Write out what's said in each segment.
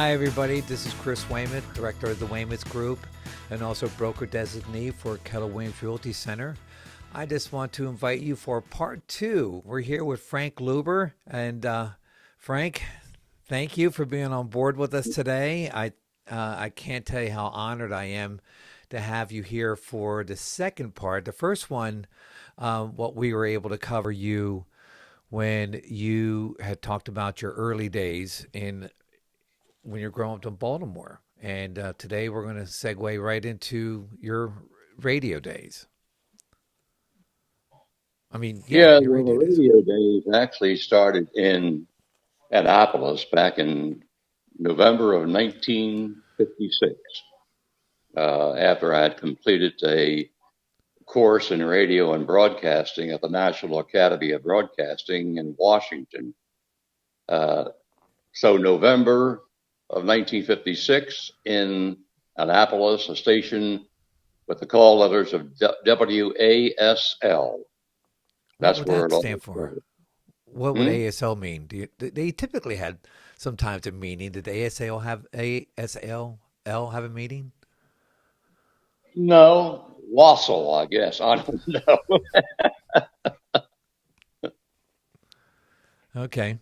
Hi, everybody. This is Chris Weymouth, director of the Weymouth Group and also broker designee for Keller Williams Realty Center. I just want to invite you for part two. We're here with Frank Luber. And Frank, thank you for being on board with us today. I can't tell you how honored I am to have you here for the second part. The first one, what we were able to cover you when you had talked about your early days when you're growing up in Baltimore. And today we're going to segue right into your radio days. The radio days actually started in Annapolis back in November of 1956. After I had completed a course in radio and broadcasting at the National Academy of Broadcasting in Washington. So November of 1956 in Annapolis, a station with the call letters of WASL. That's what where would it all that stand for? started. What would ASL mean? They typically had sometimes a meaning. Did the ASL have have a meaning? No, Wassel, I guess. I don't know. Okay.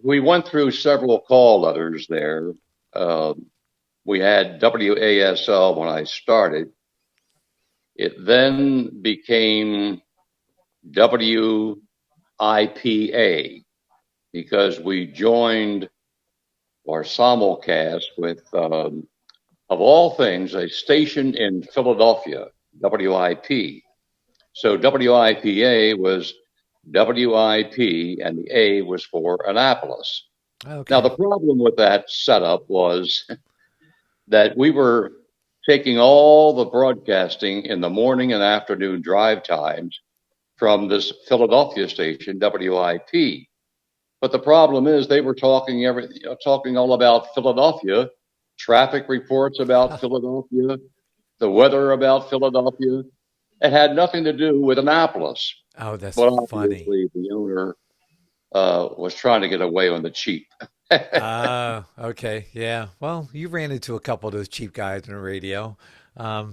We went through several call letters there. We had WASL when I started. It then became WIPA because we joined our simulcast with, of all things, a station in Philadelphia, WIP. So WIPA was WIP and the A was for Annapolis. Okay. Now, the problem with that setup was that we were taking all the broadcasting in the morning and afternoon drive times from this Philadelphia station, WIP. But the problem is they were talking all about Philadelphia, traffic reports about Philadelphia, the weather about Philadelphia. It had nothing to do with Annapolis. Oh, that's But funny. obviously the owner was trying to get away on the cheap. Okay. Yeah. Well, you ran into a couple of those cheap guys in the radio. Yeah,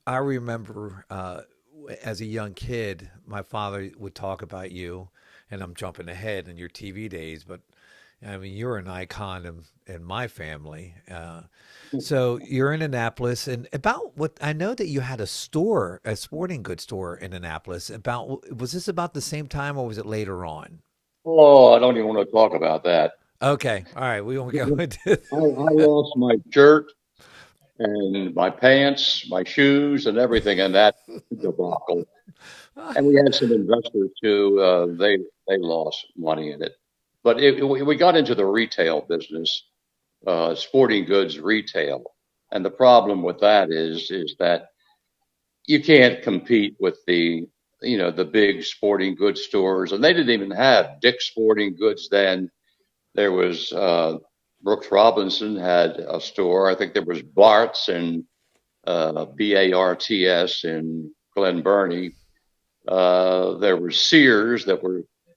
I remember as a young kid, my father would talk about you, and I'm jumping ahead in your TV days, but I mean, you're an icon in my family. So you're in Annapolis, and about what I know that you had a sporting goods store in Annapolis. Was this about the same time, or was it later on? Oh, I don't even want to talk about that. Okay, all right, we won't go into. I lost my shirt and my pants, my shoes, and everything in that debacle. And we had some investors too. They lost money in it. But we got into the retail business, sporting goods retail. And the problem with that is that you can't compete with the big sporting goods stores. And they didn't even have Dick's Sporting Goods then. There was Brooks Robinson had a store. I think there was Bart's and BARTS in Glen Burnie. There was Sears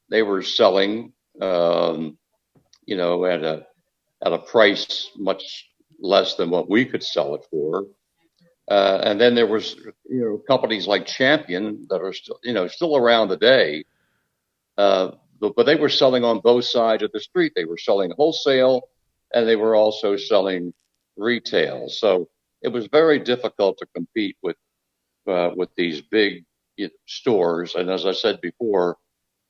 they were selling, at a price much less than what we could sell it for. And then there was, companies like Champion that are still around today. But they were selling on both sides of the street. They were selling wholesale and they were also selling retail. So it was very difficult to compete with these big stores. And as I said before,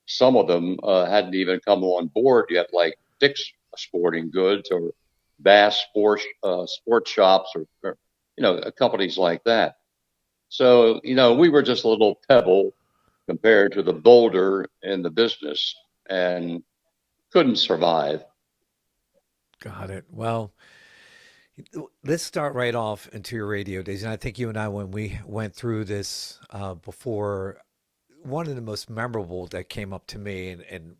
some of them hadn't even come on board yet, like Dick's Sporting Goods or Bass Sports Shops or companies like that. So, we were just a little pebble compared to the boulder in the business and couldn't survive. Got it. Well, let's start right off into your radio days. And I think you and I, when we went through this before, one of the most memorable that came up to me and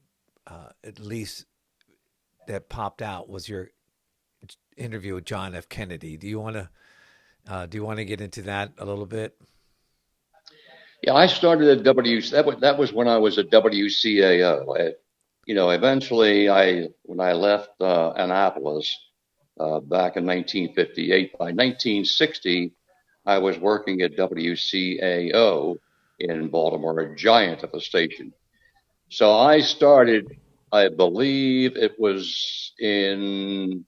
at least that popped out was your interview with John F. Kennedy. Do you want to get into that a little bit? Yeah, I started at that was when I was at WCAO. Eventually, when I left Annapolis back in 1958, by 1960, I was working at WCAO in Baltimore, a giant of a station. So I started, I believe it was in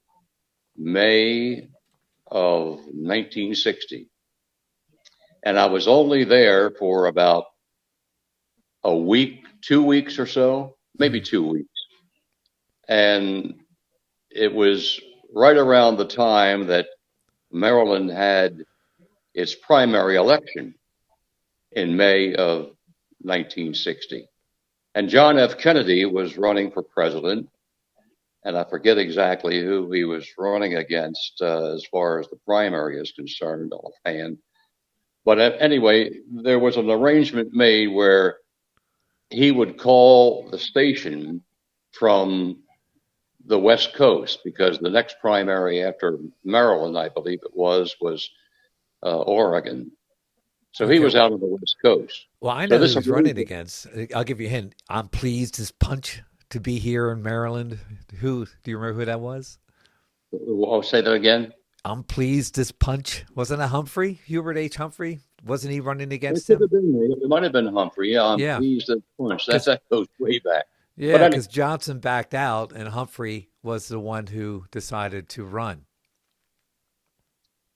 May of 1960. And I was only there for about a week, 2 weeks or so, maybe 2 weeks. And it was right around the time that Maryland had its primary election in May of 1960. And John F. Kennedy was running for president, and I forget exactly who he was running against as far as the primary is concerned offhand. But anyway, there was an arrangement made where he would call the station from the West Coast because the next primary after Maryland, I believe it was Oregon. So he Okay. was out on the West Coast. Well, I So know who this he was running arrangement, against. I'll give you a hint. I'm pleased as punch to be here in Maryland. Who do you remember who that was? I'll say that again. I'm pleased as punch. Wasn't it Humphrey? Hubert H. Humphrey? Wasn't he running It against could him? have been me. It might have been Humphrey. Yeah, I'm Yeah, pleased at punch. because That goes way back. But yeah, anyway, because Johnson backed out, and Humphrey was the one who decided to run.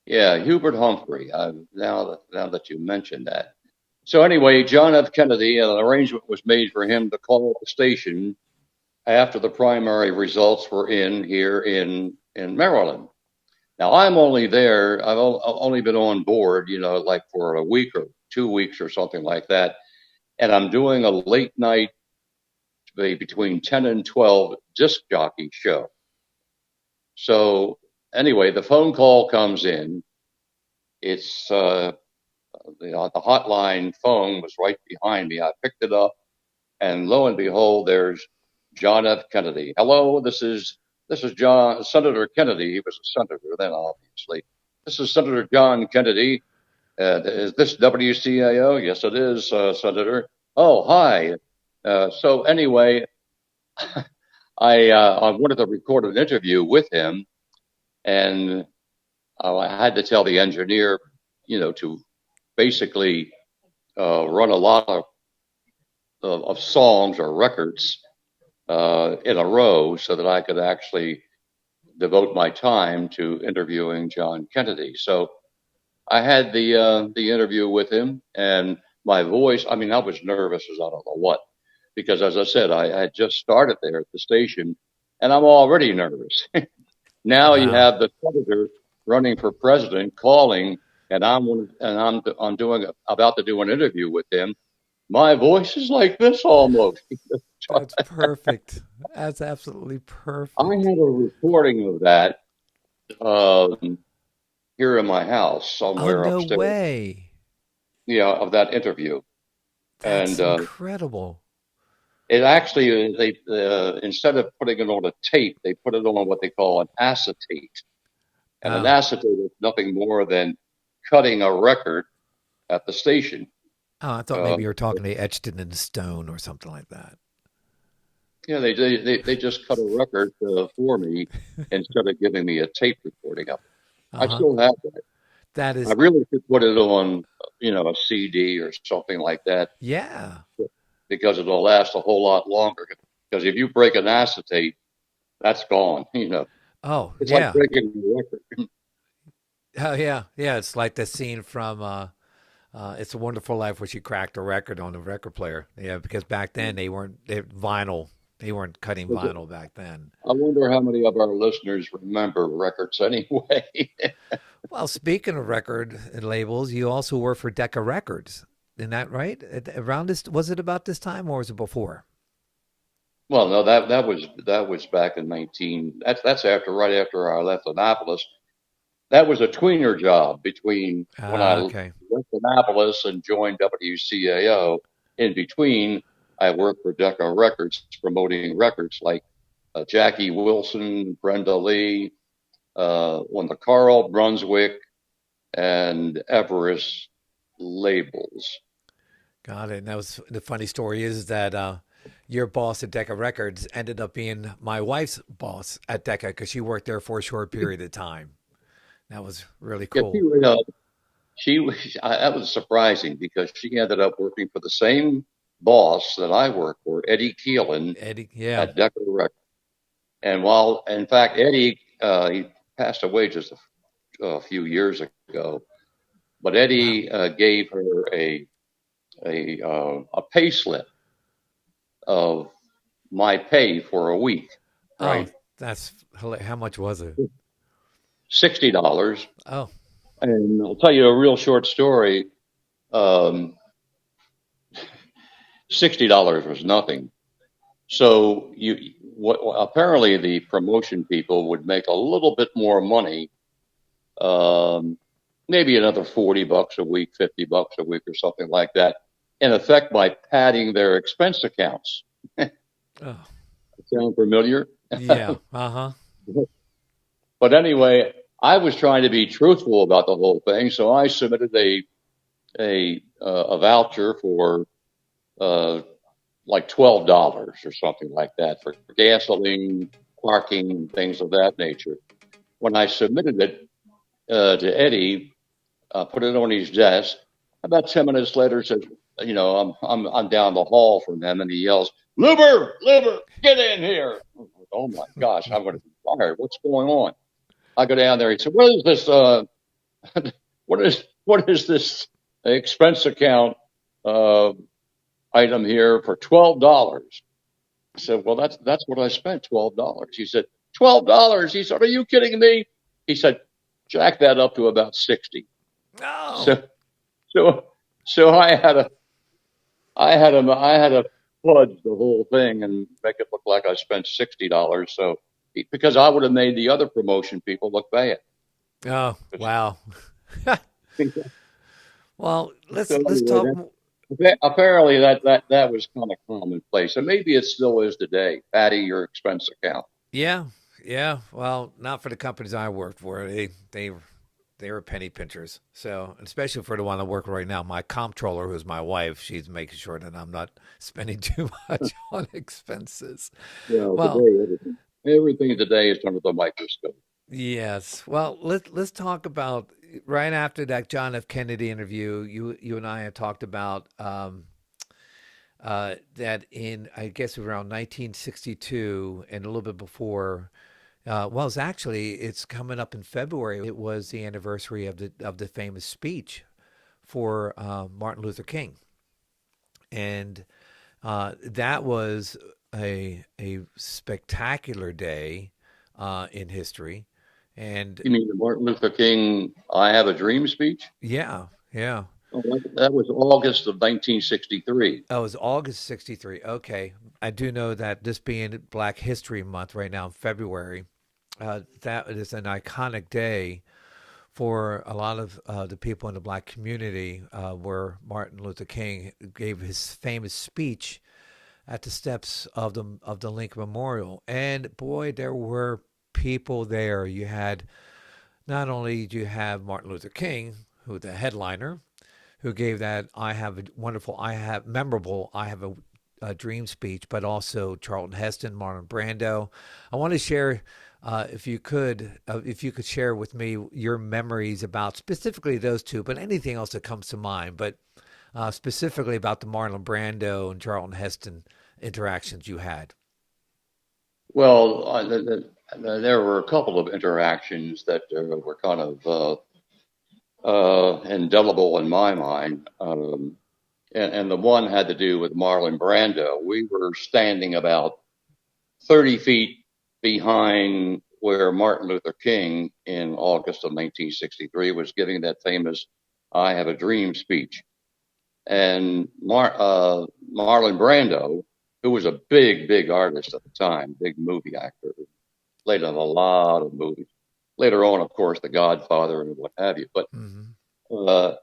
yeah, Hubert Humphrey. Now that you mentioned that. So anyway, John F. Kennedy, an arrangement was made for him to call the station after the primary results were in here in Maryland. Now I'm only there. I've only been on board, like for a week or 2 weeks or something like that, and I'm doing a late night between 10 and 12 disc jockey show. So anyway, the phone call comes in. It's the hotline phone was right behind me. I picked it up, and lo and behold, there's John F. Kennedy. Hello, this is John Senator Kennedy. He was a senator then, obviously. This is Senator John Kennedy. Is this WCAO? Yes, it is, Senator. Oh, hi. So anyway, I wanted to record an interview with him, and I had to tell the engineer, to basically run a lot of songs or records in a row so that I could actually devote my time to interviewing John Kennedy. So I had the interview with him, and my voice. I mean, I was nervous as I don't know what, because as I said, I had just started there at the station, and I'm already nervous. Now you Wow, have the senator running for president calling, and I'm doing about to do an interview with him. My voice is like this almost. that's perfect. That's absolutely I perfect. had a recording of that um, here in my house Oh, somewhere no upstairs. way. Yeah, of that interview, and That's incredible. it actually they instead of putting it on a tape, they put it on what they call an acetate, and an Oh, acetate is nothing more than cutting a record at the station. oh, I thought Uh, maybe you were talking they etched it in stone or something like that. yeah, they just cut a record for me instead of giving me a tape recording of it. I Uh-huh. still have that. That I is, really should put it on, a CD or something like that yeah. because it'll last a whole lot longer. Because if you break an acetate, that's gone. Oh, It's like yeah. breaking a record. Oh, yeah. Yeah, it's like the scene from It's a Wonderful Life where she cracked a record on the record player. Yeah, because back then they vinyl. They weren't cutting vinyl back then. I wonder how many of our listeners remember records anyway. Well, speaking of record and labels, you also work for Deca Records. Isn't that right? Around this, was it about this time or was it before? Well, no, that was back in 19. That's right after I left Annapolis. That was a tweener job between when I Ah, okay. left Annapolis and joined WCAO. In between, I worked for Deca Records, promoting records like Jackie Wilson, Brenda Lee, on the Carl Brunswick and Everest labels. Got it. And that was the funny story is that your boss at Deca Records ended up being my wife's boss at Deca because she worked there for a short period of time. That was really Yeah, cool. she was, that was surprising because she ended up working for the same boss that I worked for, Eddie Keelan Eddie, yeah. at Deca Records. And while, in fact, Eddie, he passed away just a few years ago, but Wow. Eddie gave her a pay slip of my pay for a week, Oh, right? that's how much was it? $60. Oh, And I'll tell you a real short story. Um, $60 was nothing. So apparently the promotion people would make a little bit more money, um, maybe another $40 a week, $50 a week, or something like that, in effect by padding their expense accounts. oh, Sound familiar? yeah. Uh-huh. But anyway, I was trying to be truthful about the whole thing, so I submitted a voucher for uh, like $12 or something like that for gasoline, parking, things of that nature. When I submitted it to Eddie, put it on his desk. About 10 minutes later, says, I'm down the hall from him, and he yells, "Luber, Luber, get in here!" Oh my gosh, I'm going to be fired. What's going on? I go down there. He said, "What is this? What is this expense account uh, item here for $12?" I said, "Well, that's what I spent, $12." He said, "$12?" He said, "Are you kidding me?" He said, "Jack that up to about 60." Oh, So so so I had to fudge the whole thing and make it look like I spent $60. So because I would have made the other promotion people look bad. oh, wow. Well, So let's anyway, talk. apparently that was kind of commonplace, and maybe it still is today. Patty your expense account. Yeah, yeah. Well, not for the companies I worked for. They were penny pinchers. So, especially for the one I work right now, my comptroller, who's my wife, she's making sure that I'm not spending too much on expenses. Well, Well, today everything today is under the microscope. yes. Well, let's talk about right after that John F. Kennedy interview. You and I had talked about that in I guess around 1962 and a little bit before. Well, it's coming up in February. It was the anniversary of the famous speech for Martin Luther King, and that was a spectacular day in history. And You mean the Martin Luther King "I Have a Dream" speech? yeah, yeah. Oh, that was August of 1963. Oh, it was August 63. Okay. I do know that this being Black History Month right now in February, that is an iconic day for a lot of the people in the black community where Martin Luther King gave his famous speech at the steps of the Lincoln Memorial. And boy, there were people there. You had not only do you have Martin Luther King, who the headliner, who gave that I have a dream speech, but also Charlton Heston, Marlon Brando. I want to share, if you could share with me your memories about specifically those two, but anything else that comes to mind, but specifically about the Marlon Brando and Charlton Heston interactions you had. Well, there were a couple of interactions that were kind of indelible in my mind. And the one had to do with Marlon Brando. We were standing about 30 feet behind where Martin Luther King in August of 1963 was giving that famous "I Have a Dream" speech. And Marlon Brando, who was a big, big artist at the time, big movie actor, played in a lot of movies. Later on, of course, The Godfather and what have you. But Hmm. uh,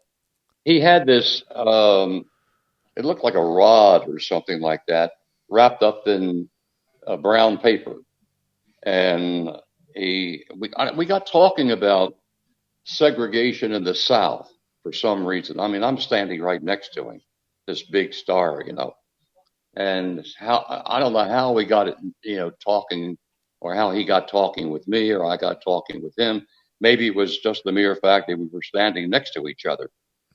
he had this, it looked like a rod or something like that, wrapped up in brown paper. And we got talking about segregation in the South for some reason. I mean, I'm standing right next to him, this big star. and how I don't know how we got it, talking, or how he got talking with me, or I got talking with him. Maybe it was just the mere fact that we were standing next to each other.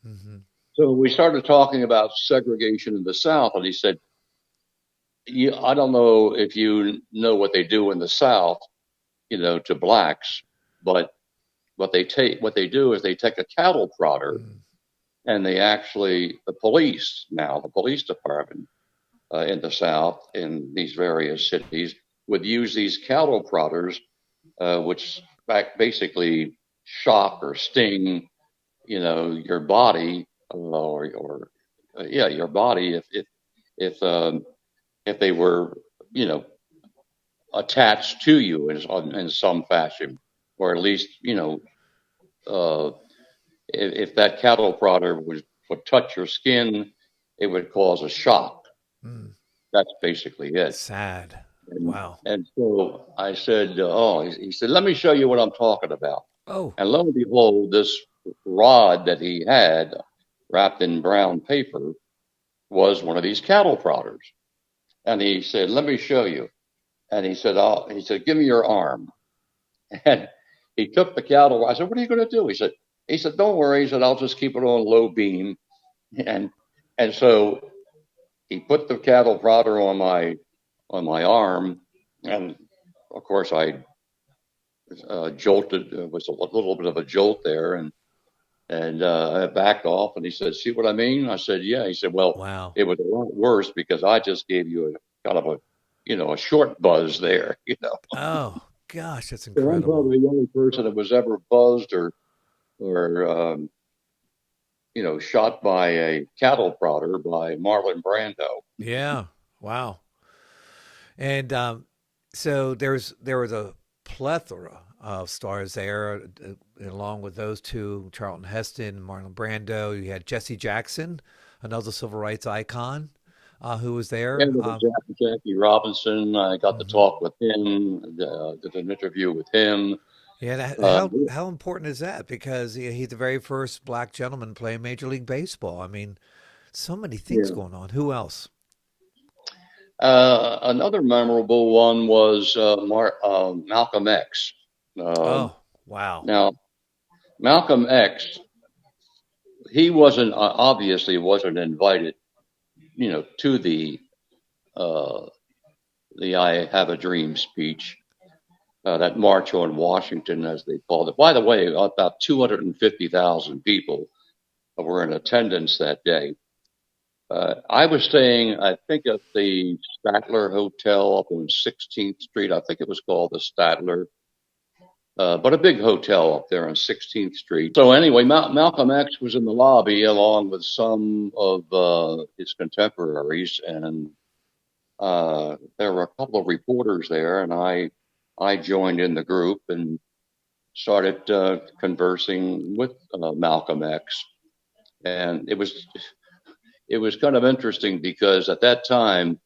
Mm-hmm. So we started talking about segregation in the South, and he said, I don't know if you know what they do in the South, to blacks, but what they do is they take a cattle prodder, and the police department in the South, in these various cities, would use these cattle prodders, which basically shock or sting, your body, your body, if they were, attached to you in some fashion, or at least, uh, if that cattle prodder would touch your skin, it would cause a shock. Mm. That's basically it. Sad. And, Wow. and so I said, he said, let me show you what I'm talking about. Oh. And lo and behold, this rod that he had wrapped in brown paper was one of these cattle prodders. And he said, let me show you. And he said, give me your arm. And he took the cattle. I said, what are you going to do? He said, don't worry. He said, I'll just keep it on low beam. And so he put the cattle prodder on my arm, and of course I jolted. It was a little bit of a jolt there, and I backed off. And he said, "See what I mean?" I said, "Yeah." He said, "Well, Wow. it was a lot worse because I just gave you a kind of a short buzz there, Oh gosh, that's So I'm incredible. probably the only person that was ever buzzed or shot by a cattle prodder by Marlon Brando. Yeah. Wow. And so there was a plethora of stars there, along with those two, Charlton Heston, Marlon Brando. You had Jesse Jackson, another civil rights icon, who was Yeah, there. there was Jackie Robinson. I got to Mhm. talk with him, did an interview with him. Yeah, Uh, how important is that? Because he's the very first black gentleman playing Major League Baseball. I mean, so many things yeah. going on. Who else? Another memorable one was Malcolm X. Um, Oh, wow. Now, Malcolm X, he obviously wasn't invited, to uh, the "I Have a Dream" speech, that March on Washington, as they called it. By the way, about 250,000 people were in attendance that day. I was staying, I think, at the Statler Hotel up on 16th Street. I think it was called the Statler, but a big hotel up there on 16th Street. So anyway, Malcolm X was in the lobby along with some of his contemporaries, and there were a couple of reporters there, and I joined in the group and started conversing with Malcolm X, and it was kind of interesting because at that time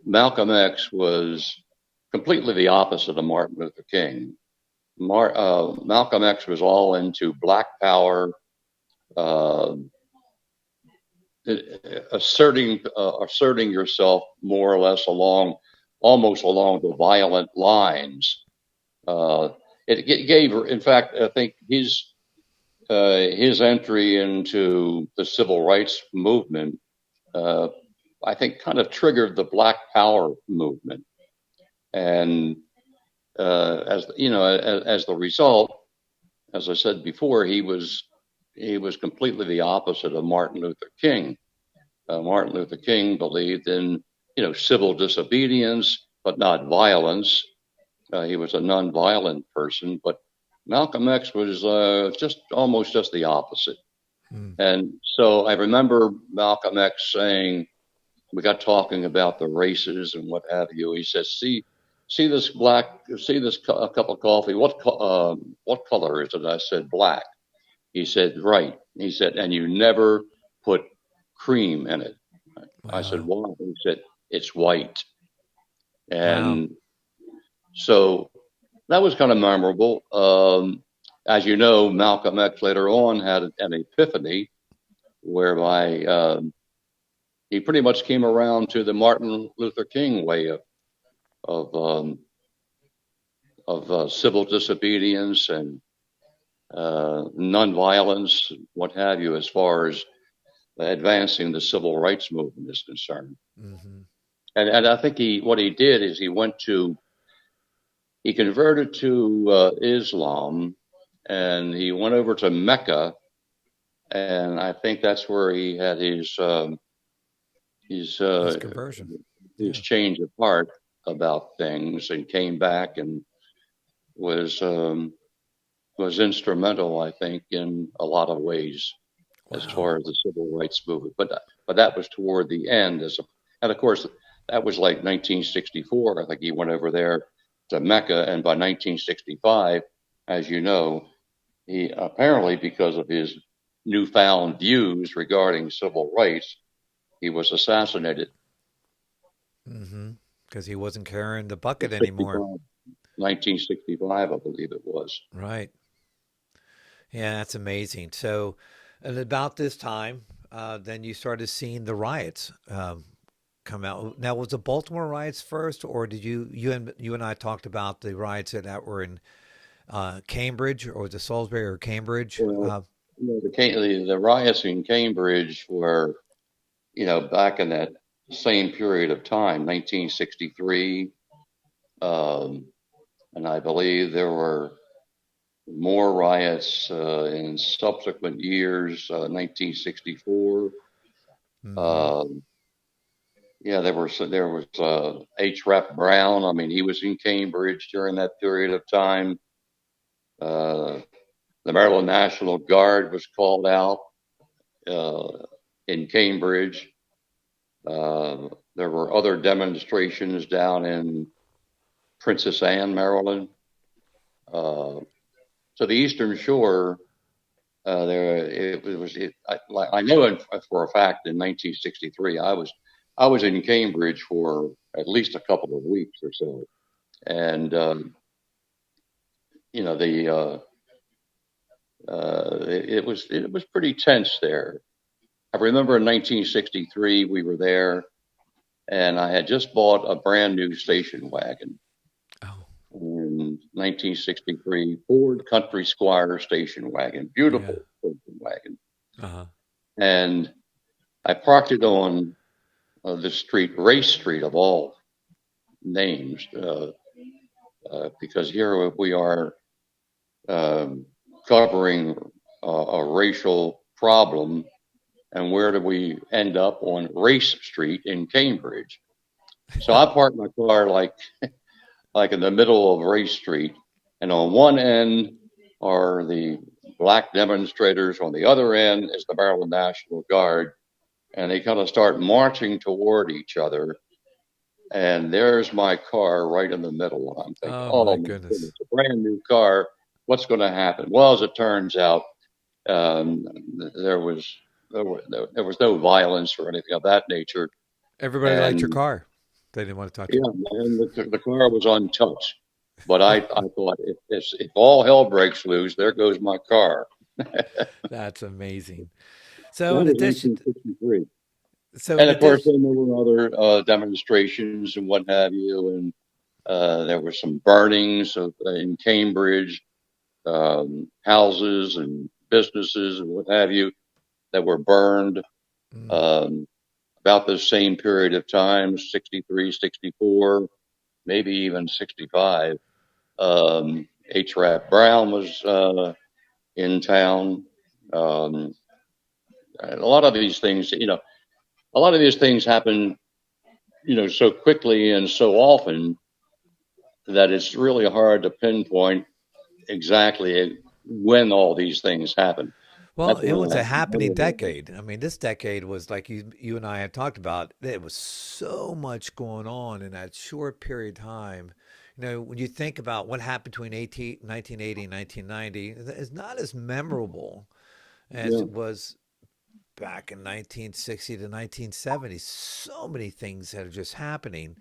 Malcolm X was completely the opposite of Martin Luther King. Malcolm X was all into Black Power, uh, asserting yourself more or less almost along the violent lines. Uh, it gave, in fact, I think his entry into the civil rights movement, uh, I think, kind of triggered the Black Power movement, and as you know, as the result, as I said before, he was completely the opposite of Martin Luther King. Martin Luther King believed in civil disobedience, but not violence. He was a nonviolent person, but Malcolm X was almost just the opposite. Hmm. And so I remember Malcolm X saying, we got talking about the races and what have you. He says, see this cup of coffee. What color is it? I said, black. He said, right. He said, and you never put cream in it. I said, Wow. why? He said, it's white. Wow. And so that was kind of memorable. As you know, Malcolm X later on had an epiphany whereby he pretty much came around to the Martin Luther King way of civil disobedience and nonviolence, what have you, as far as advancing the civil rights movement is concerned. Mm-hmm. And I think what he did is he converted to Islam, and he went over to Mecca, and I think that's where he had his Conversion. his change of heart about things, and came back and was instrumental, I think, in a lot of ways as far as the civil rights movement. But that was toward the end, and of course that was like 1964. I think he went over there to Mecca, and by 1965, as you know, he apparently, because of his newfound views regarding civil rights, he was assassinated. Mm-hmm. Because he wasn't carrying the bucket anymore. 1965, I believe it was. Right. Yeah, that's amazing. So, and about this time, then you started seeing the riots come out. Now, was the Baltimore riots first, or did you and I talked about the riots that were in Cambridge, or was it Salisbury or Cambridge? Well, the riots in Cambridge were, back in that same period of time, 1963, and I believe there were more riots in subsequent years, 1964. Mm-hmm. Yeah, there was H. Rap Brown. I mean, he was in Cambridge during that period of time. The Maryland National Guard was called out in Cambridge. There were other demonstrations down in Princess Anne, Maryland. So the Eastern Shore, I know for a fact in 1963, I was in Cambridge for at least a couple of weeks or so, and it was pretty tense there. I remember in 1963 we were there, and I had just bought a brand new station wagon. Oh. In 1963, Ford Country Squire station wagon, beautiful station wagon. Uh-huh. And I parked it on the street, Race Street of all names, because here we are covering a racial problem. And where do we end up? On Race Street in Cambridge. So I parked my car like in the middle of Race Street, and on one end are the black demonstrators, on the other end is the Maryland National Guard, and they kind of start marching toward each other. And there's my car right in the middle. I'm thinking, Oh my goodness, it's a brand new car. What's going to happen? Well, as it turns out, there was no violence or anything of that nature. Everybody liked your car. They didn't want to talk to you. Yeah, and the car was untouched. But I thought, if all hell breaks loose, there goes my car. That's amazing. So in addition, and of course, then there were other demonstrations and what have you, and there were some burnings in Cambridge, houses and businesses and what have you that were burned. About the same period of time, 63, 64, maybe even 65. H. Rap Brown was in town. A lot of these things, happen, so quickly and so often that it's really hard to pinpoint exactly when all these things happen. Well, it was a happening decade. I mean, this decade was like you and I had talked about. There was so much going on in that short period of time. When you think about what happened between 1980 and 1990, it's not as memorable as it was back in 1960 to 1970. So many things that are just happening.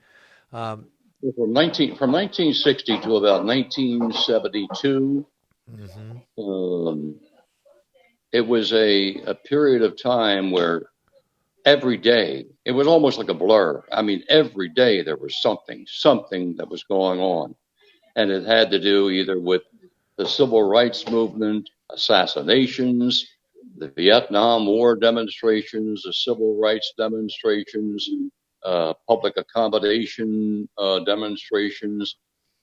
From 1960 to about 1972. Mm-hmm. It was a period of time where every day. It was almost like a blur. I mean, every day there was something that was going on. And it had to do either with the civil rights movement, assassinations, the Vietnam War demonstrations, the civil rights demonstrations, public accommodation demonstrations.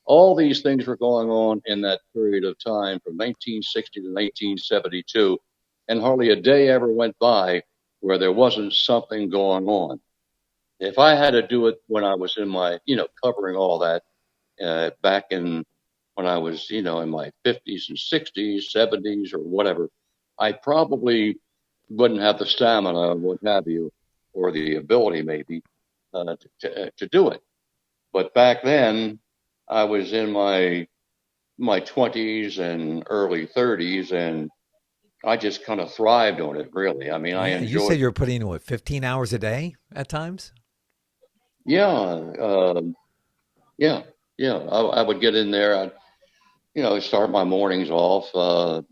All these things were going on in that period of time from 1960 to 1972, and hardly a day ever went by where there wasn't something going on. If I had to do it when I was in my, covering all that back in when I was, in my 50s and 60s, 70s, or whatever, I probably wouldn't have the stamina, what have you, or the ability maybe to do it. But back then, I was in my 20s and early 30s, and I just kind of thrived on it, really. I mean, I Yeah, you said enjoyed. you were putting in, what, 15 hours a day at times? Yeah, yeah, yeah. I would get in there. I'd, start my mornings off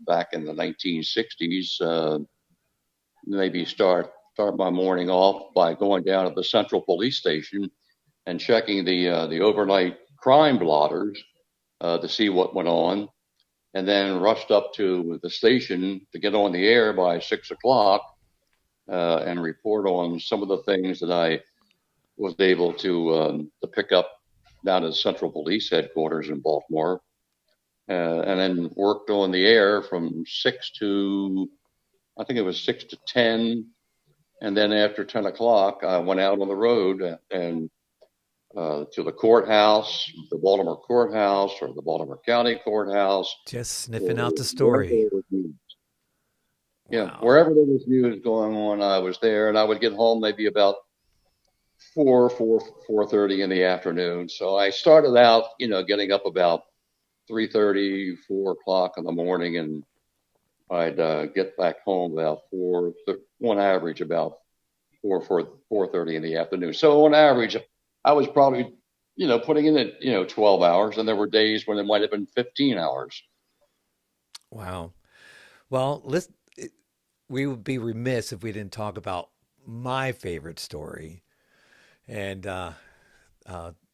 back in the 1960s. Maybe start my morning off by going down to the Central Police Station and checking the overnight crime blotters to see what went on, and then rushed up to the station to get on the air by 6 o'clock and report on some of the things that I was able to pick up down at the Central Police Headquarters in Baltimore, and then worked on the air from 6 to 10, and then after 10 o'clock, I went out on the road and to the courthouse, the Baltimore courthouse, or the Baltimore County courthouse, Just or sniffing out the wherever story. there was news. Yeah, Wow. wherever there was news going on, I was there, and I would get home maybe about 4:30 in the afternoon. So I started out, getting up about 3:30, 4 o'clock in the morning, and I'd get back home about on average about 4:30 in the afternoon. So on average, I was probably, putting in it, 12 hours, and there were days when it might have been 15 hours. Wow. Well, we would be remiss if we didn't talk about my favorite story. And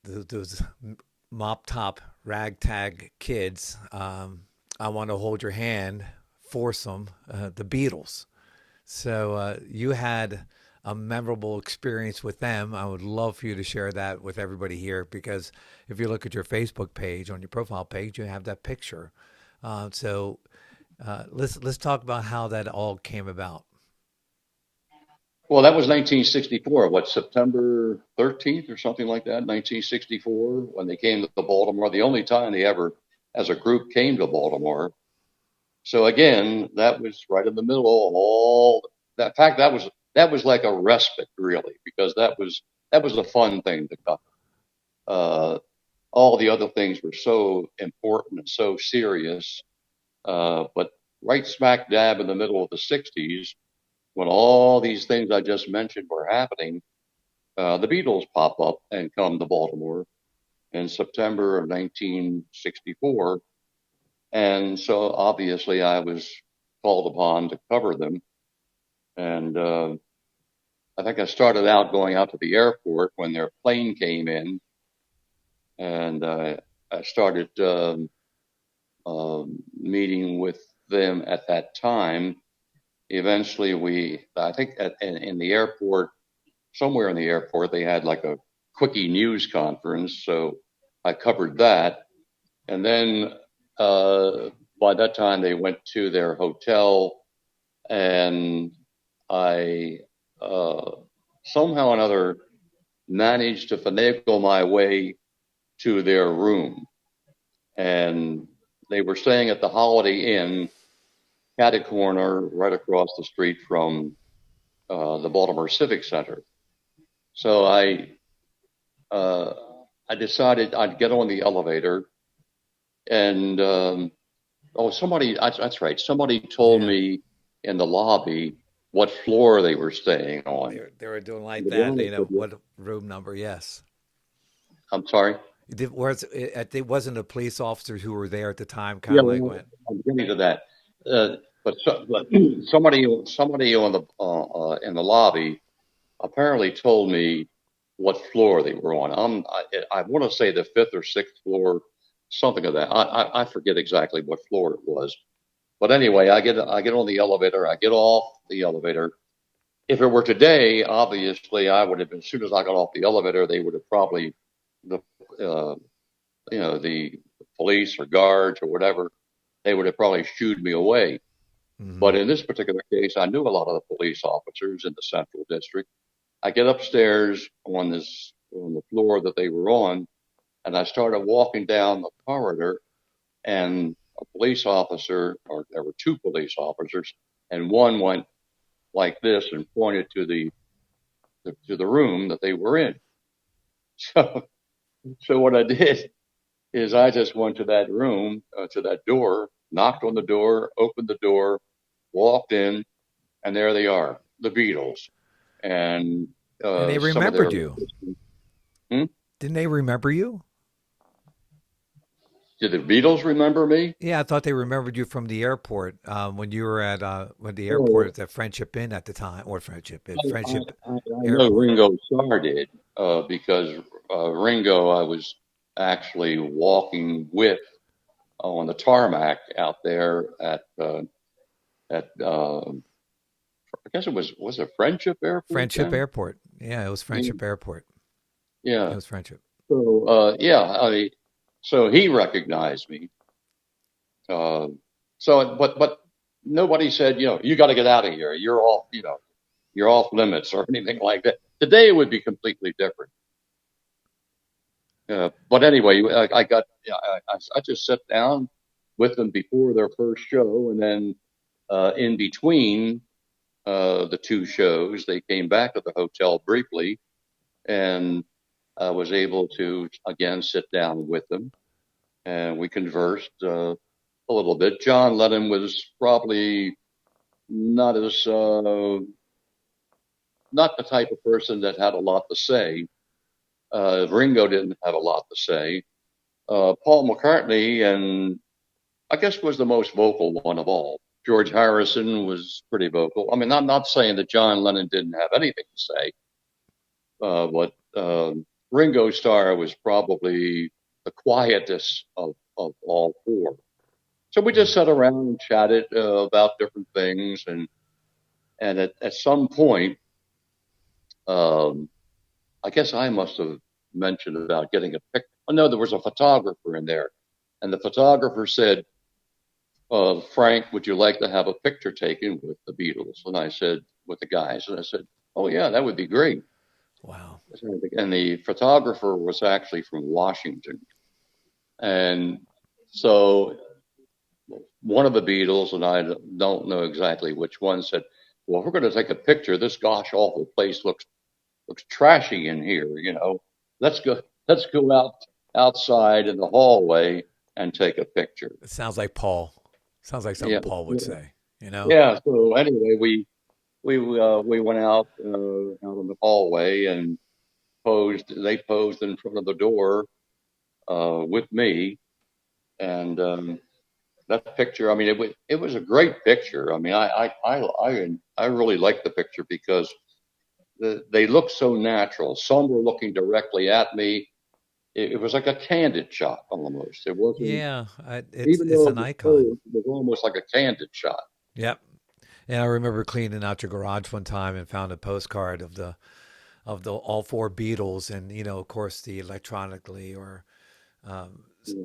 those mop top ragtag kids, I want to hold your hand, foursome, the Beatles. So you had a memorable experience with them. I would love for you to share that with everybody here because if you look at your Facebook page, on your profile page, you have that picture. Let's talk about how that all came about. Well, that was 1964, September 13th or something like that, 1964, when they came to Baltimore, the only time they ever, as a group, came to Baltimore. So again, that was right in the middle of all that. In fact, that was like a respite, really, because that was a fun thing to cover. Uh, all the other things were so important and so serious, but right smack dab in the middle of the 60s, when all these things I just mentioned were happening, the Beatles pop up and come to Baltimore in September of 1964. And so obviously I was called upon to cover them. And I think I started out going out to the airport when their plane came in. And I started meeting with them at that time. Eventually, I think in the airport, somewhere in the airport, they had like a quickie news conference. So I covered that. And then by that time, they went to their hotel, and I somehow or another managed to finagle my way to their room. And they were staying at the Holiday Inn, catty corner, right across the street from the Baltimore Civic Center. So uh, I decided I'd get on the elevator, and that's right. Somebody told Yeah, me in the lobby what floor they were staying on. they were doing And like to be that. honest with you, What room number? Yes. I'm sorry. It wasn't a police officers who were there at the time, kind Yeah, of like well, went, I'm getting to that. But somebody on the in the lobby apparently told me what floor they were on. I want to say the fifth or sixth floor, something of that. I forget exactly what floor it was. But anyway, I get on the elevator. I get off the elevator. If it were today, obviously, I would have been, as soon as I got off the elevator, they would have probably, the, uh, the police or guards or whatever, they would have probably shooed me away. Mm-hmm. But in this particular case, I knew a lot of the police officers in the central district. I get upstairs on the floor that they were on, and I started walking down the corridor, and a police officer, or there were two police officers, and one went like this and pointed to the room that they were in. So, so what I did is I just went to that room, to that door, knocked on the door, opened the door, walked in, and there they are, the Beatles, and And they some of their. remembered you. Hmm? Didn't they remember you? Did the Beatles remember me? Yeah, I thought they remembered you from the airport when you were at when the airport Oh, at the Friendship Inn at the time, or Friendship Inn, I, Friendship I know Airport. Ringo Starr did, because Ringo I was actually walking with on the tarmac out there at I guess it was a Friendship Airport Friendship then? Airport. Yeah, it was Yeah. Friendship Airport. It Yeah. was Friendship. So yeah, so he recognized me. Uh, but nobody said, you got to get out of here. You're off limits or anything like that. Today it would be completely different. But anyway, I got, yeah, I just sat down with them before their first show, and then in between the two shows, they came back to the hotel briefly, and I was able to again sit down with them, and we conversed a little bit. John Lennon was probably not as not the type of person that had a lot to say. Ringo didn't have a lot to say. Paul McCartney, and I guess was the most vocal one of all. George Harrison was pretty vocal. I mean, I'm not saying that John Lennon didn't have anything to say, but Ringo Starr was probably the quietest of all four. So we just Mm. sat around and chatted about different things, and at some point, um, I guess I must have mentioned about getting a pic. Oh no, there was a photographer in there, and the photographer said, "Frank, would you like to have a picture taken with the Beatles?" And I said, "With the guys," and I said, "Oh yeah, that would be great." Wow. And the photographer was actually from Washington, and so one of the Beatles, and I don't know exactly which one, said, "Well, if we're going to take a picture, this gosh awful place looks trashy in here. Let's go outside in the hallway and take a picture." It sounds like Paul. Sounds like something Yeah, Paul would say, you know? yeah. So anyway, we went out in the hallway and posed. They posed in front of the door with me, and that picture. I mean, it was a great picture. I mean, I really liked the picture because they looked so natural. Some were looking directly at me. It was like a candid shot almost. It wasn't, Yeah, it's even it's though an it was icon. posed, it was almost like a candid shot. Yep. And I remember cleaning out your garage one time and found a postcard of the all four Beatles, and of course, the electronically or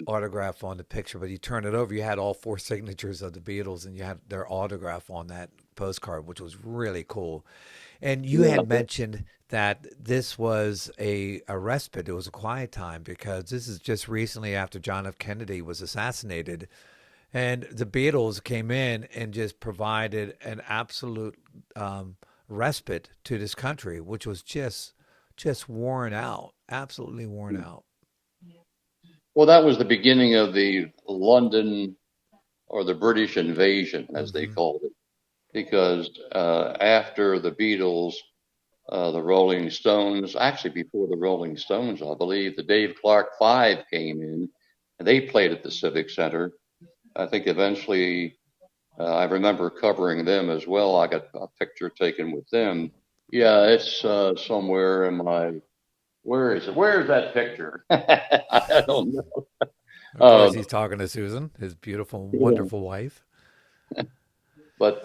autograph on the picture. But you turn it over, you had all four signatures of the Beatles, and you had their autograph on that postcard, which was really cool. And you Yeah, had mentioned that this was a respite. It was a quiet time because this is just recently after John F. Kennedy was assassinated. And the Beatles came in and just provided an absolute respite to this country, which was just worn out, absolutely worn out. well, that was the beginning of the London, or the British invasion, as they Hmm. called it, because after the Beatles, the Rolling Stones, actually before the Rolling Stones, I believe, the Dave Clark Five came in, and they played at the Civic Center. I think eventually, I remember covering them as well. I got a picture taken with them Yeah, it's somewhere in my. Where is it? Where is that picture? I don't know. Of course, Um, he's talking to Susan, his beautiful, yeah. wonderful wife. But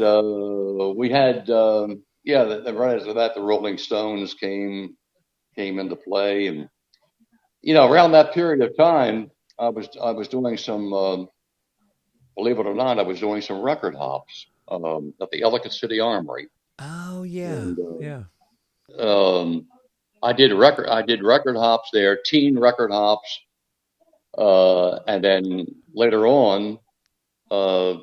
we had, yeah, right after that, the Rolling Stones came into play, and around that period of time, I was doing some, believe it or not, I was doing some record hops at the Ellicott City Armory, Oh yeah, and yeah. I did record hops there, teen record hops, and then later on, uh,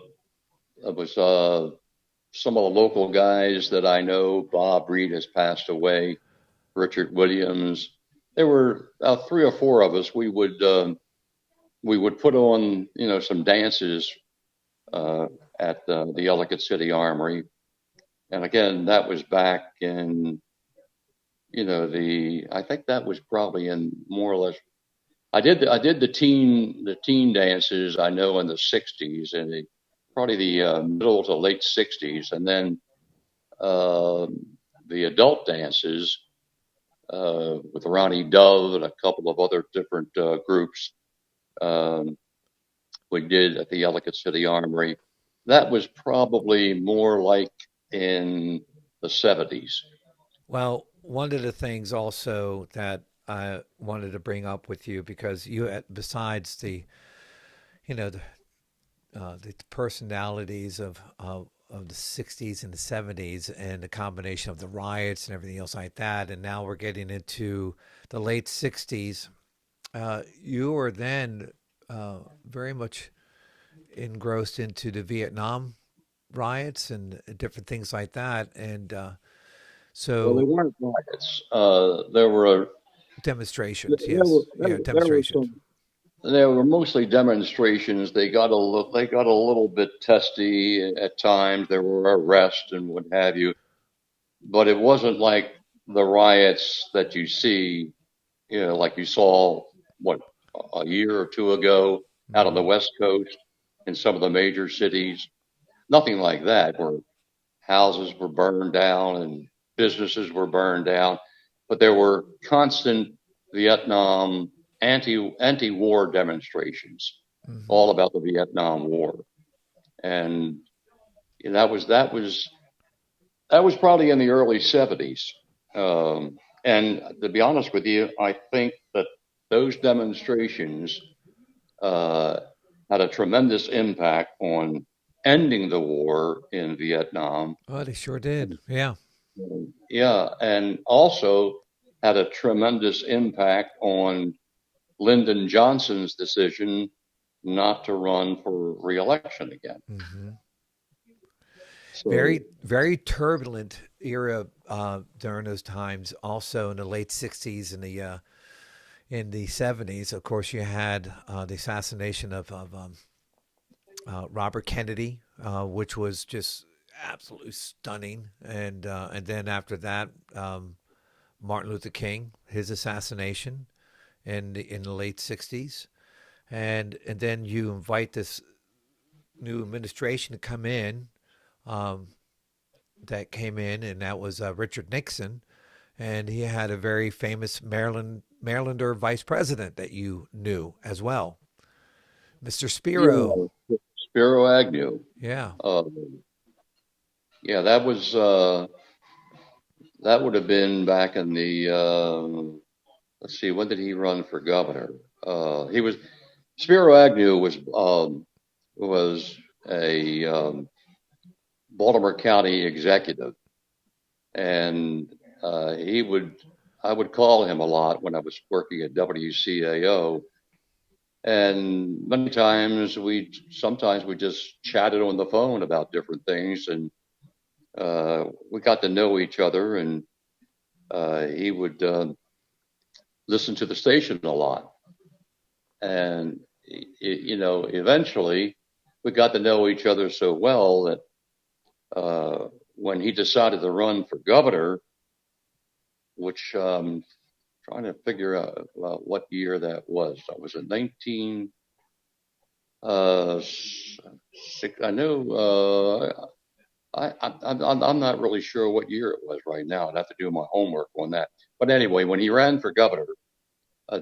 it was some of the local guys that I know. Bob Reed has passed away. Richard Williams. There were three or four of us. We would put on some dances uh, at the Ellicott City Armory, and again that was back in the I think that was probably in more or less. I did the teen dances I know in the '60s and probably the middle to late '60s, and then uh, the adult dances with Ronnie Dove and a couple of other different groups um, we did at the Ellicott City Armory. That was probably more like in the '70s. Well, one of the things also that I wanted to bring up with you because you, besides the the personalities of the '60s and the '70s and the combination of the riots and everything else like that, and now we're getting into the late '60s. You were then very much engrossed into the Vietnam riots and different things like that, and Well, they so weren't riots. There were demonstrations, there were yes, yeah, there were demonstrations. some. They were mostly demonstrations. They got a little bit testy at times. There were arrests and what have you, but it wasn't like the riots that you see, like you saw what a year or two ago out on the Hmm. West Coast in some of the major cities. Nothing like that, where houses were burned down and businesses were burned down, but there were constant Vietnam anti-war demonstrations, Hmm. all about the Vietnam War, and that was probably in the early '70s. And to be honest with you, I think that those demonstrations uh, had a tremendous impact on ending the war in Vietnam. Oh, they sure did. Yeah. Yeah, and also had a tremendous impact on Lyndon Johnson's decision not to run for reelection again. Hmm. So, Very, very turbulent era during those times. Also in the late '60s and in the '70s, of course, you had the assassination of Robert Kennedy, which was just absolutely stunning, and then after that, Martin Luther King, his assassination in the late '60s, and then you invite this new administration to come in. Um, that came in, and that was Richard Nixon, and he had a very famous Marylander vice president that you knew as well, Mr. Spiro. yeah, Spiro Agnew. Yeah. Uh, yeah, that would have been back in the let's see, when did he run for governor? He was Spiro Agnew was a Baltimore County executive, and he would I would call him a lot when I was working at WCAO, and many times we just chatted on the phone about different things, and we got to know each other, and he would listen to the station a lot, and eventually we got to know each other so well that when he decided to run for governor, which trying to figure out what year that was. That was in 19. I know. I'm not really sure what year it was right now. I'd have to do my homework on that. But anyway, when he ran for governor,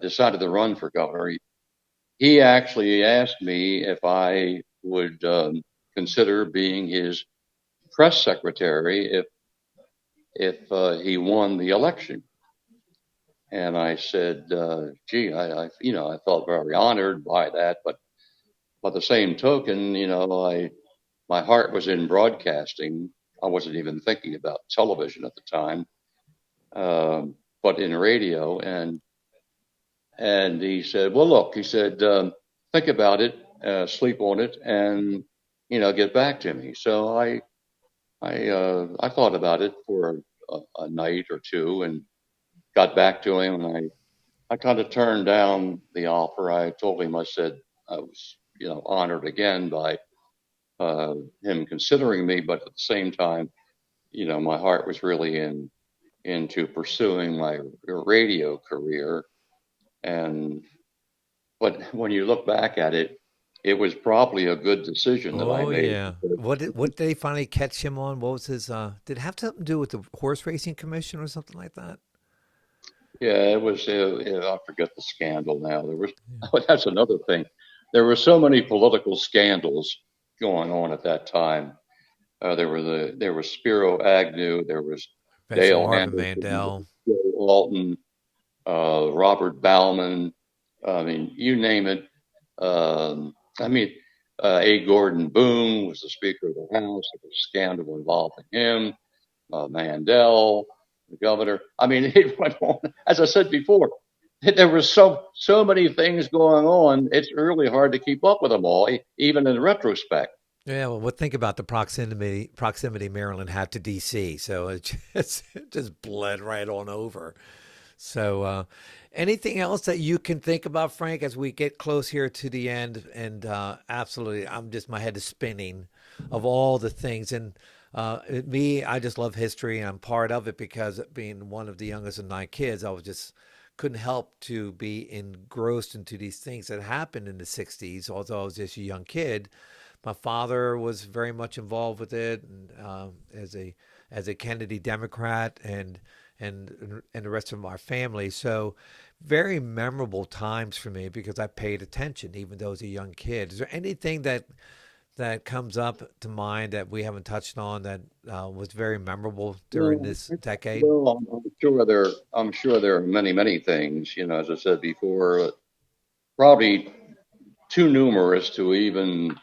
decided to run for governor, he actually asked me if I would consider being his press secretary if he won the election. And I said, gee, I felt very honored by that, but by the same token, my heart was in broadcasting. I wasn't even thinking about television at the time, but in radio. And he said, well, look, he said, think about it, sleep on it, and get back to me. So I thought about it for a night or two and got back to him, and I kind of turned down the offer. I told him, I said I was, honored again by him considering me, but at the same time, my heart was really into pursuing my radio career. But when you look back at it, it was probably a good decision that I Oh made. yeah. What did they finally catch him on? What was his did it have something to do with the horse racing commission or something like that? Yeah, it was. I forget the scandal now. There was. Oh, that's another thing. There were so many political scandals going on at that time. There was Spiro Agnew. There was Professor Dale Marvin Anderson, Mandel. Joe Walton, Robert Bauman. I mean, you name it. I mean, A. Gordon Boone was the Speaker of the House. There was a scandal involving him. Mandel, the governor. I mean, it went on. As I said before, there were so many things going on. It's really hard to keep up with them all, even in retrospect. Yeah, well, think about the proximity Maryland had to D.C. So it just bled right on over. So, anything else that you can think about, Frank, as we get close here to the end? And absolutely, my head is spinning of all the things. And I just love history, and I'm part of it because being one of the youngest of 9 kids, couldn't help to be engrossed into these things that happened in the 60s, although I was just a young kid. My father was very much involved with it, and as a Kennedy Democrat, and the rest of our family. So very memorable times for me because I paid attention, even though I was a young kid. Is there anything that comes up to mind that we haven't touched on that was very memorable during this decade? Well, I'm sure there are many things. As I said before, probably too numerous to even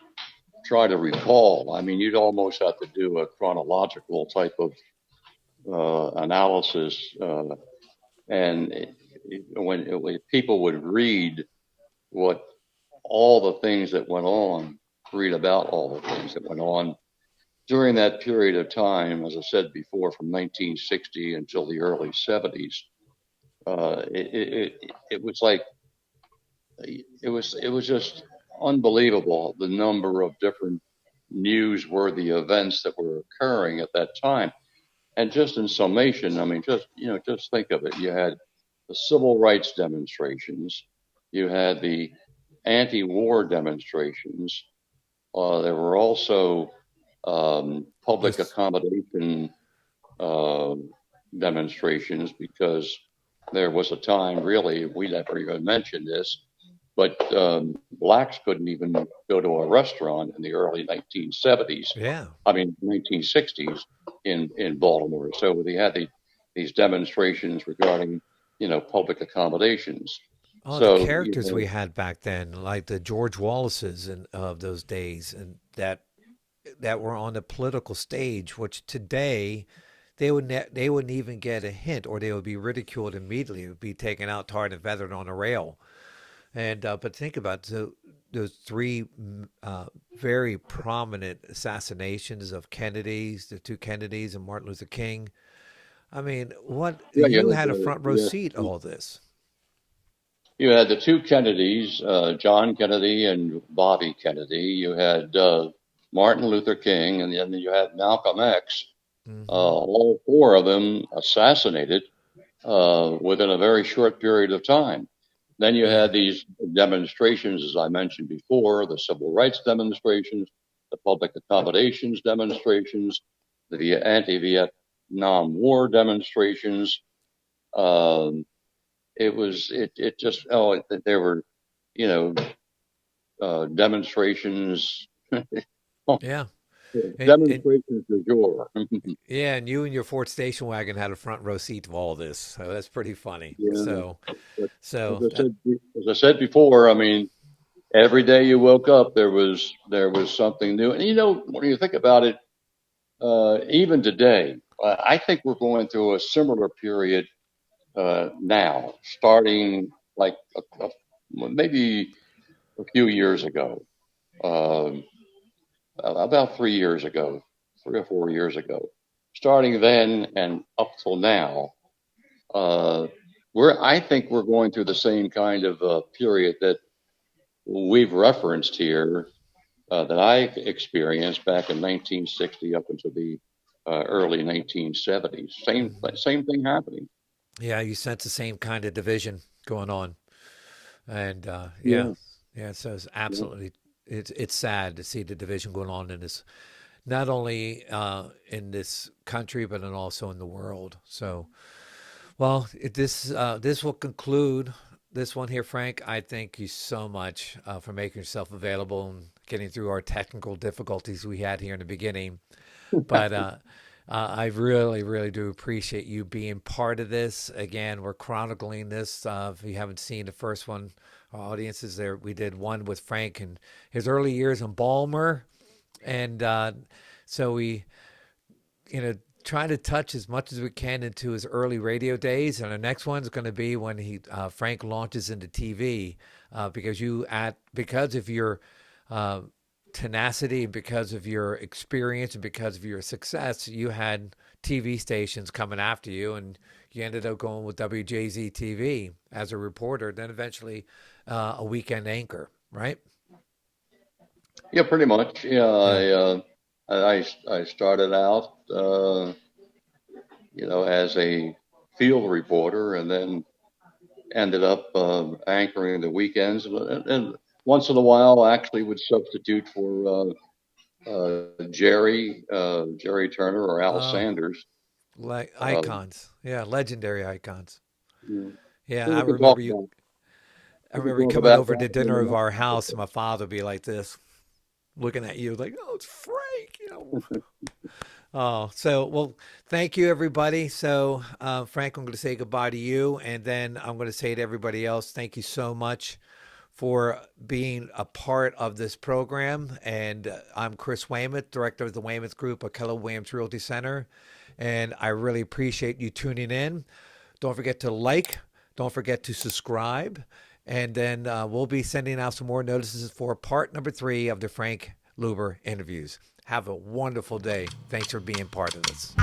try to recall. I mean, you'd almost have to do a chronological type of analysis, and when people would read what all the things that went on, read about all the things that went on during that period of time, as I said before, from 1960 until the early 70s, it was like it was just unbelievable the number of different newsworthy events that were occurring at that time. And just in summation, I mean, just think of it. You had the civil rights demonstrations, you had the anti-war demonstrations. There were also public accommodation demonstrations because there was a time, really, we never even mentioned this, but blacks couldn't even go to a restaurant in the early 1970s. Yeah. I mean, 1960s in Baltimore. So they had these demonstrations regarding, public accommodations. Oh, the So, characters we had back then, like the George Wallaces of those days, and that were on the political stage, which today they wouldn't even get a hint, or they would be ridiculed immediately. It would be taken out, tarred and feathered on a rail. And but think about those three very prominent assassinations of Kennedys, the two Kennedys and Martin Luther King. I mean, you had a front row seat to all this. You had the two Kennedys, John Kennedy and Bobby Kennedy. You had Martin Luther King, and then you had Malcolm X. Mm-hmm. All four of them assassinated within a very short period of time. Then you had these demonstrations, as I mentioned before, the civil rights demonstrations, the public accommodations demonstrations. the anti-Vietnam War demonstrations. It just, there were, you know, demonstrations, Yeah. And demonstrations du jour. yeah, and you and your Ford station wagon had a front row seat to all this, so that's pretty funny. Yeah. So, But so as I said before, I mean, every day you woke up, there was something new. And you know, when you think about it, even today, I think we're going through a similar period now, starting like maybe a few years ago, um, about 3 years ago, 3 or 4 years ago. Starting then and up till now, uh, I think we're going through the same kind of period that we've referenced here, that I experienced back in 1960 up into the early 1970s. Same thing happening. yeah, you sense the same kind of division going on, and yeah, Yeah. yeah. So it's Yeah. absolutely it's sad to see the division going on in this, not only in this country but in also in the world. So, well, this will conclude this one here, Frank. I thank you so much for making yourself available and getting through our technical difficulties we had here in the beginning. But I really, really do appreciate you being part of this. Again, we're chronicling this. If you haven't seen the first one, our audience is there. We did one with Frank and his early years in Baltimore, and so we, try to touch as much as we can into his early radio days. And our next one is going to be when Frank launches into TV, because of your uh, tenacity, because of your experience, and because of your success, you had TV stations coming after you, and you ended up going with WJZ TV as a reporter, then eventually a weekend anchor, right? Yeah, pretty much. Yeah, Yeah. I started out, as a field reporter, and then ended up anchoring the weekends, and once in a while, actually would substitute for Jerry Turner or Al Oh, Sanders. like Uh, icons. Yeah, legendary icons. yeah. Yeah, So I remember you. I we can remember you talk coming about over that to for a dinner of minute. our house, and my father would be like this, looking at you, like, "Oh, it's Frank." Oh, so well, thank you, everybody. So, Frank, I'm going to say goodbye to you, and then I'm going to say to everybody else, thank you so much for being a part of this program. And I'm Chris Weymouth, director of the Weymouth Group at Keller Williams Realty Center, and I really appreciate you tuning in. Don't forget to like, don't forget to subscribe, and then we'll be sending out some more notices for part number 3 of the Frank Luber interviews. Have a wonderful day. Thanks for being part of this.